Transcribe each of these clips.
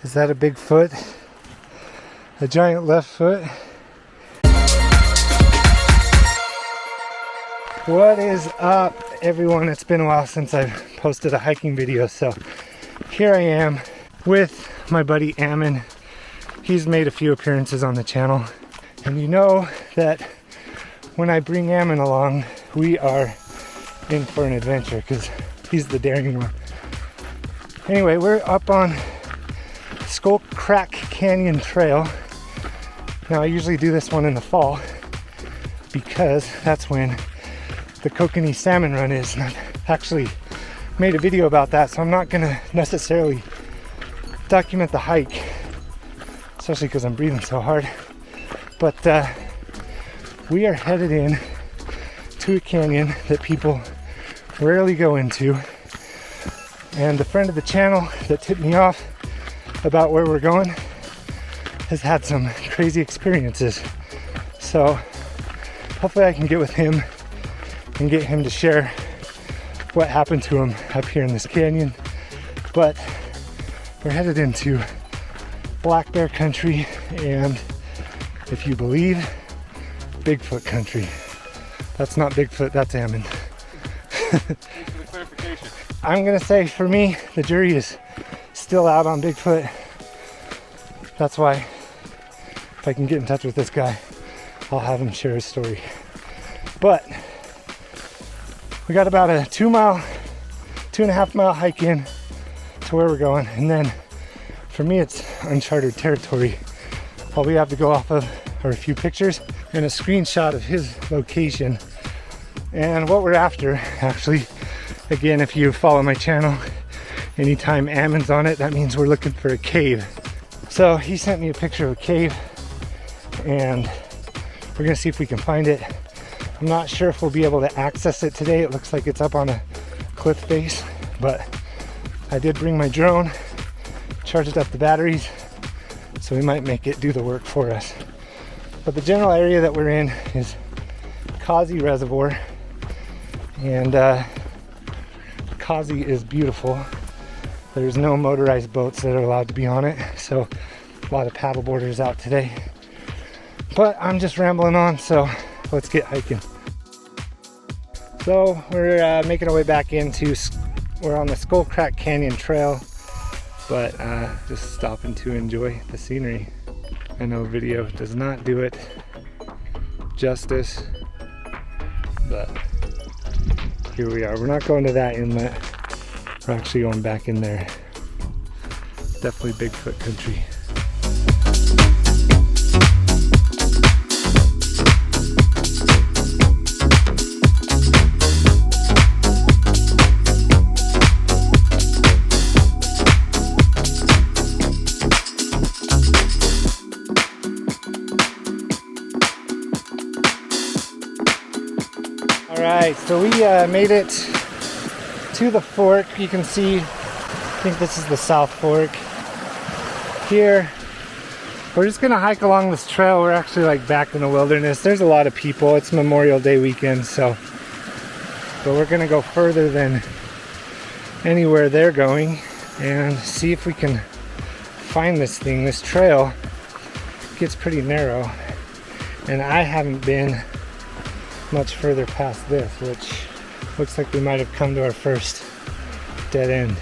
Is that a Bigfoot? A giant left foot? What is up, everyone? It's been a while since I've posted a hiking video, so here I am with my buddy Ammon. He's made a few appearances on the channel, and you know that when I bring Ammon along, we are in for an adventure because he's the daring one. Anyway, we're up on Skull Crack Canyon Trail. Now I usually do this one in the fall because that's when the Kokanee Salmon Run is, and I've actually made a video about that, so I'm not gonna necessarily document the hike, especially because I'm breathing so hard. But we are headed in to a canyon that people rarely go into, and the friend of the channel that tipped me off about where we're going has had some crazy experiences. So hopefully I can get with him and get him to share what happened to him up here in this canyon. But we're headed into black bear country, and if you believe, Bigfoot country. That's not Bigfoot, that's Ammon. Thanks for the clarification. I'm gonna say, for me, the jury is still out on Bigfoot. That's why, if I can get in touch with this guy, I'll have him share his story. But we got about a 2.5 mile hike in to where we're going, and then for me it's uncharted territory. All we have to go off of are a few pictures and a screenshot of his location. And what we're after, actually, again, if you follow my channel, anytime Ammon's on it, that means we're looking for a cave. So he sent me a picture of a cave, and we're gonna see if we can find it. I'm not sure if we'll be able to access it today. It looks like it's up on a cliff face, but I did bring my drone, charged up the batteries, so we might make it do the work for us. But the general area that we're in is Kazi Reservoir, and Kazi is beautiful. There's no motorized boats that are allowed to be on it, so a lot of paddle boarders out today. But I'm just rambling on, so let's get hiking. So we're making our way back we're on the Skull Crack Canyon Trail, but just stopping to enjoy the scenery. I know video does not do it justice, but here we are. We're not going to that inlet. We're actually going back in there. Definitely Bigfoot country. Alright, so we made it to the fork. You can see, I think this is the South Fork. Here, we're just gonna hike along this trail. We're actually like back in the wilderness. There's a lot of people. It's Memorial Day weekend, so, but we're gonna go further than anywhere they're going and see if we can find this thing. This trail gets pretty narrow, and I haven't been much further past this, which looks like we might have come to our first dead end.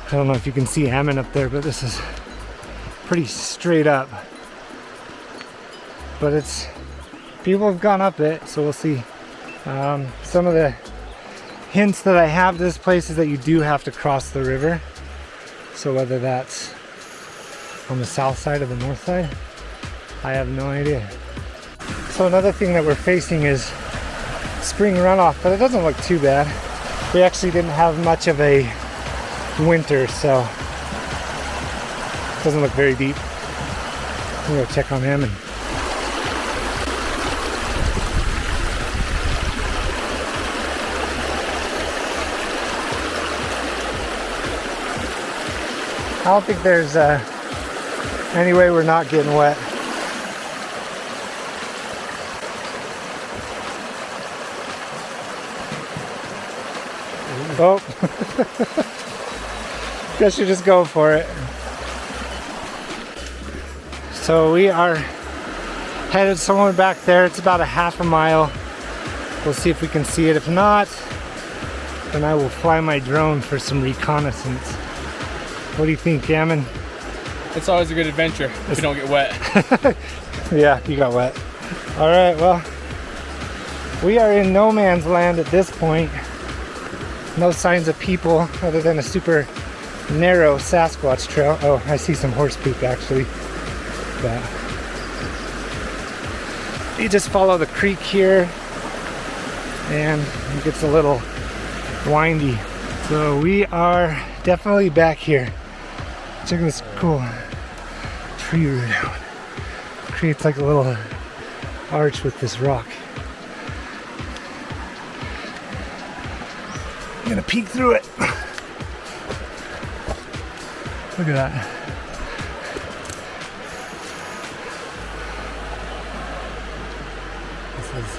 I don't know if you can see Ammon up there, but this is pretty straight up. But it's, people have gone up it, so we'll see. Some of the hints that I have to this place is that you do have to cross the river. So whether that's on the south side or the north side, I have no idea. So another thing that we're facing is spring runoff, but it doesn't look too bad. We actually didn't have much of a winter, so it doesn't look very deep. I'm gonna go check on him. I don't think there's any way we're not getting wet. Oh, guess you're just going for it. So we are headed somewhere back there. It's about a half a mile. We'll see if we can see it. If not, then I will fly my drone for some reconnaissance. What do you think, Gammon? It's always a good adventure if you don't get wet. Yeah, you got wet. All right, well, we are in no man's land at this point. No signs of people other than a super narrow Sasquatch trail. Oh, I see some horse poop actually. But you just follow the creek here and it gets a little windy. So we are definitely back here. Check this cool tree root out. Creates like a little arch with this rock. I'm gonna peek through it. Look at that. This is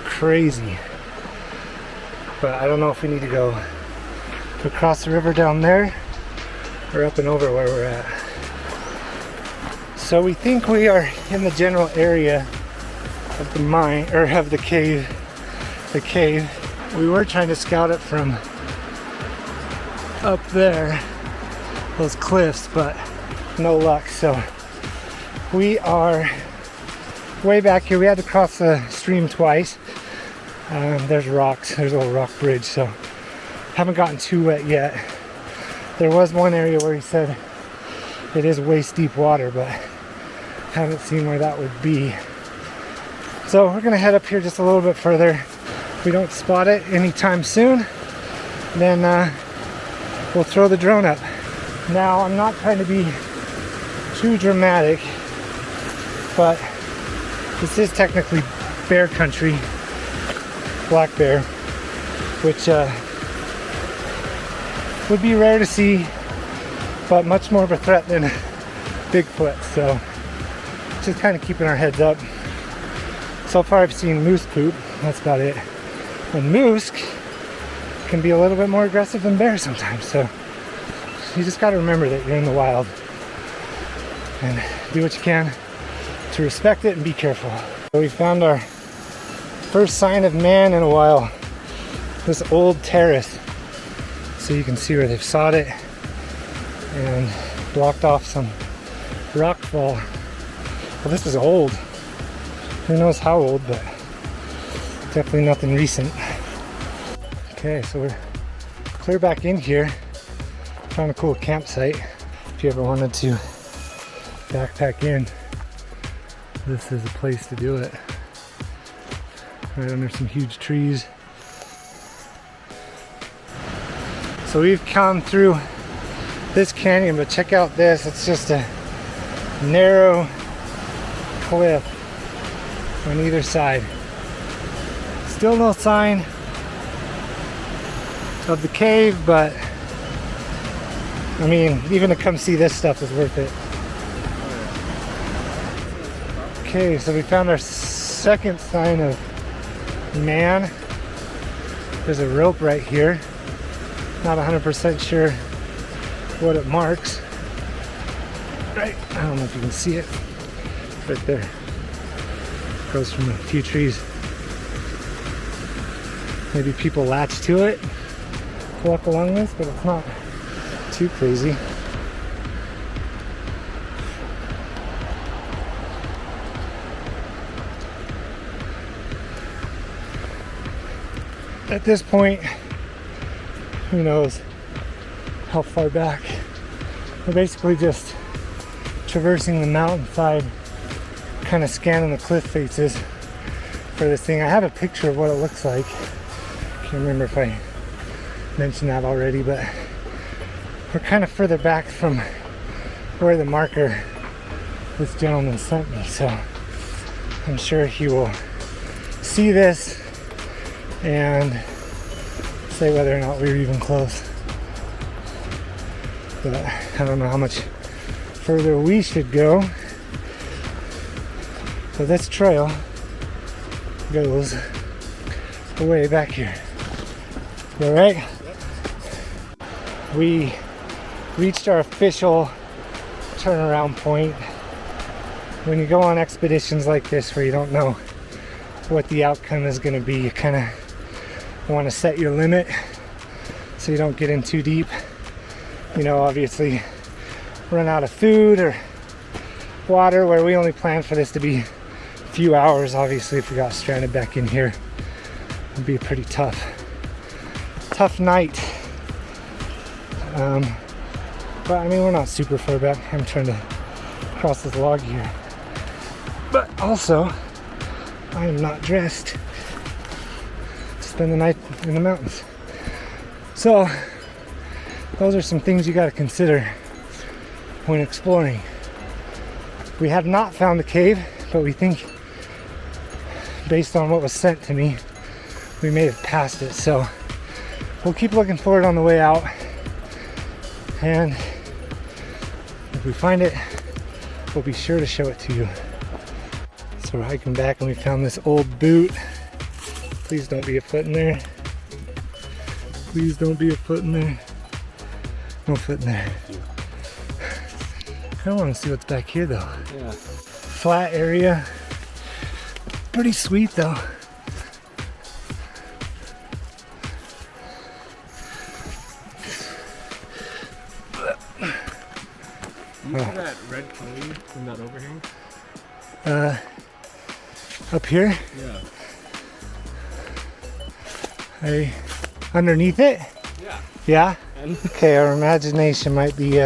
crazy. But I don't know if we need to go across the river down there or up and over where we're at. So we think we are in the general area of the mine, or of the cave. The cave. We were trying to scout it from up there, those cliffs, but no luck. So we are way back here. We had to cross the stream twice. There's rocks, there's a little rock bridge, so haven't gotten too wet yet. There was one area where he said it is waist deep water, but haven't seen where that would be. So we're gonna head up here just a little bit further. If we don't spot it anytime soon, then we'll throw the drone up. Now, I'm not trying to be too dramatic, but this is technically bear country, black bear, which would be rare to see, but much more of a threat than Bigfoot. So just kind of keeping our heads up. So far I've seen moose poop, that's about it. And moose can be a little bit more aggressive than bears sometimes, so you just got to remember that you're in the wild and do what you can to respect it and be careful. So we found our first sign of man in a while, this old terrace. So you can see where they've sawed it and blocked off some rock fall. Well, this is old. Who knows how old, but definitely nothing recent. Okay, so we're clear back in here. Found a cool campsite. If you ever wanted to backpack in, this is a place to do it. Right under some huge trees. So we've come through this canyon, but check out this. It's just a narrow cliff on either side. Still no sign of the cave, but I mean, even to come see this stuff is worth it. Okay, so we found our second sign of man. There's a rope right here. Not 100% sure what it marks. Right, I don't know if you can see it. Right there. Goes from a few trees. Maybe people latch to it, walk along this, but it's not too crazy. At this point, who knows how far back. We're basically just traversing the mountainside, kind of scanning the cliff faces for this thing. I have a picture of what it looks like. Can't remember if I mentioned that already, but we're kind of further back from where the marker this gentleman sent me, so I'm sure he will see this and say whether or not we were even close. But I don't know how much further we should go. So this trail goes way back here. You all right? We reached our official turnaround point. when you go on expeditions like this where you don't know what the outcome is going to be, you kind of want to set your limit so you don't get in too deep. You know, obviously run out of food or water, where we only planned for this to be a few hours. Obviously, if we got stranded back in here, it'd be a pretty tough night. But I mean, we're not super far back. I'm trying to cross this log here. But also, I am not dressed to spend the night in the mountains. So, those are some things you got to consider when exploring. We have not found the cave, but we think, based on what was sent to me, we may have passed it. So, we'll keep looking for it on the way out. And if we find it, we'll be sure to show it to you. So we're hiking back and we found this old boot. Please don't be a foot in there. Please don't be a foot in there. No foot in there. I don't want to see what's back here though. Yeah. Flat area. Pretty sweet though. You see that red clay in that overhang? Up here? Yeah. Underneath it? Yeah. Yeah? And Okay, our imagination might be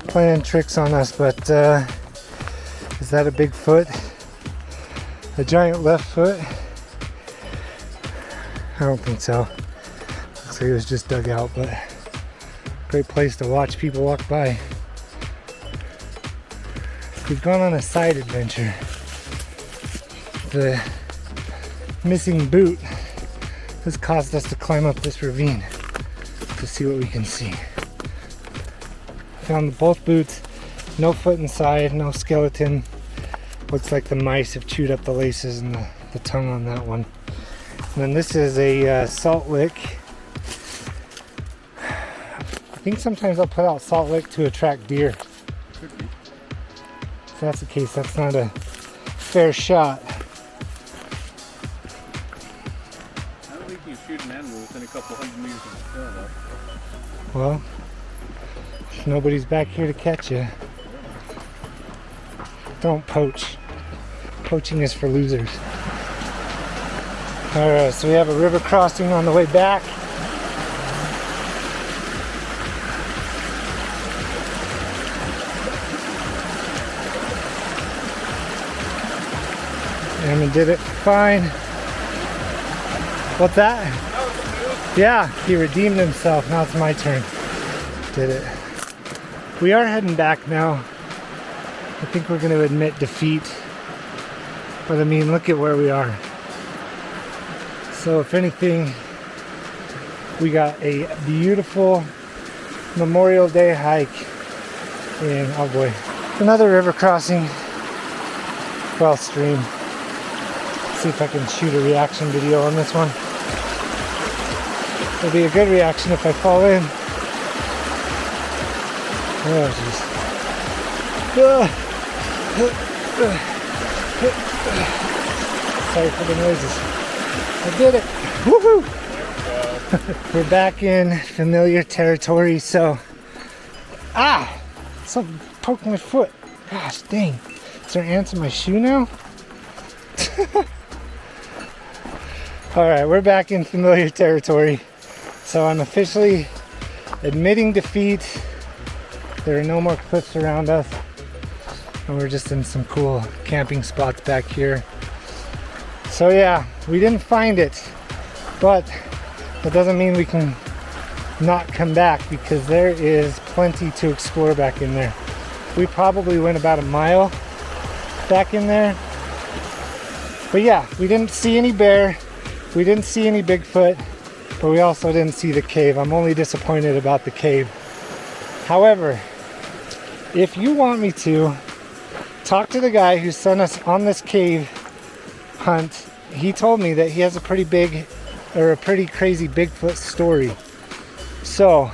playing tricks on us, but is that a Bigfoot? A giant left foot? I don't think so. Looks like it was just dug out, but great place to watch people walk by. We've gone on a side adventure. The missing boot has caused us to climb up this ravine to see what we can see. Found both boots, no foot inside, no skeleton. Looks like the mice have chewed up the laces and the tongue on that one. And then this is a salt lick. I think sometimes I'll put out salt lick to attract deer. could be. If that's the case, that's not a fair shot. I don't think you shoot an animal within a couple hundred meters of the trail though. Well, nobody's back here to catch you. Don't poach. Poaching is for losers. Alright, so we have a river crossing on the way back. Aaron did it fine. What's that? Yeah, he redeemed himself. Now it's my turn. Did it. We are heading back now. I think we're going to admit defeat. But I mean, look at where we are. So if anything, we got a beautiful Memorial Day hike in, oh boy, another river crossing. Well, stream. See if I can shoot a reaction video on this one. It'll be a good reaction if I fall in. Oh jeez. Sorry for the noises. I did it. Woohoo! We're back in familiar territory, so something poked my foot. Gosh dang. Is there ants in my shoe now? Alright, we're back in familiar territory. So I'm officially admitting defeat. There are no more cliffs around us. And we're just in some cool camping spots back here. So yeah, we didn't find it. But that doesn't mean we can not come back, because there is plenty to explore back in there. We probably went about a mile back in there. But yeah, we didn't see any bear. We didn't see any Bigfoot, but we also didn't see the cave. I'm only disappointed about the cave. However, if you want me to, talk to the guy who sent us on this cave hunt. He told me that he has a pretty big, or a pretty crazy Bigfoot story. So,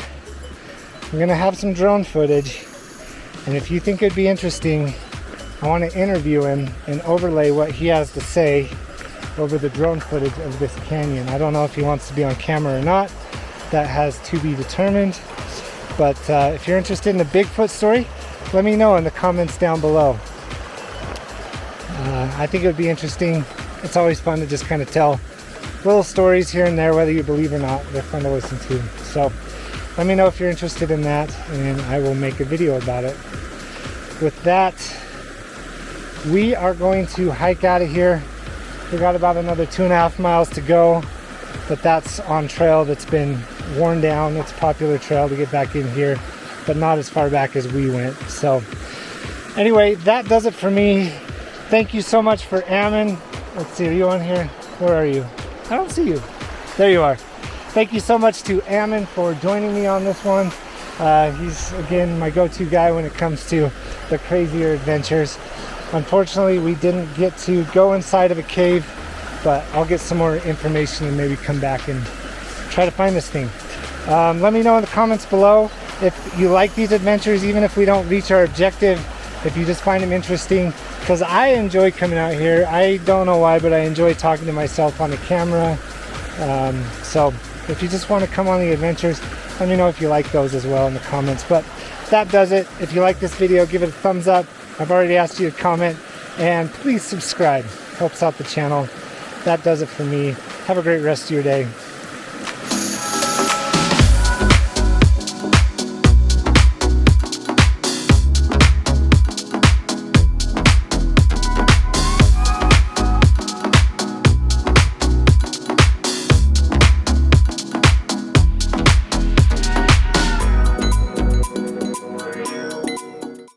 I'm gonna have some drone footage, and if you think it'd be interesting, I want to interview him and overlay what he has to say over the drone footage of this canyon. I don't know if he wants to be on camera or not. That has to be determined. But if you're interested in the Bigfoot story, let me know in the comments down below. I think it would be interesting. It's always fun to just kind of tell little stories here and there, whether you believe or not. They're fun to listen to. So let me know if you're interested in that, and I will make a video about it. With that, we are going to hike out of here. We got about another 2.5 miles to go, but that's on trail that's been worn down. It's a popular trail to get back in here, but not as far back as we went. So anyway, that does it for me. Thank you so much for Ammon. Let's see, are you on here? Where are you? I don't see you. There you are. Thank you so much to Ammon for joining me on this one. He's, again, my go-to guy when it comes to the crazier adventures. Unfortunately, we didn't get to go inside of a cave, but I'll get some more information and maybe come back and try to find this thing. Let me know in the comments below if you like these adventures, even if we don't reach our objective, if you just find them interesting, because I enjoy coming out here. I don't know why, but I enjoy talking to myself on the camera. So if you just want to come on the adventures, let me know if you like those as well in the comments. But that does it. If you like this video, give it a thumbs up. I've already asked you to comment, and please subscribe. Helps out the channel. That does it for me. Have a great rest of your day.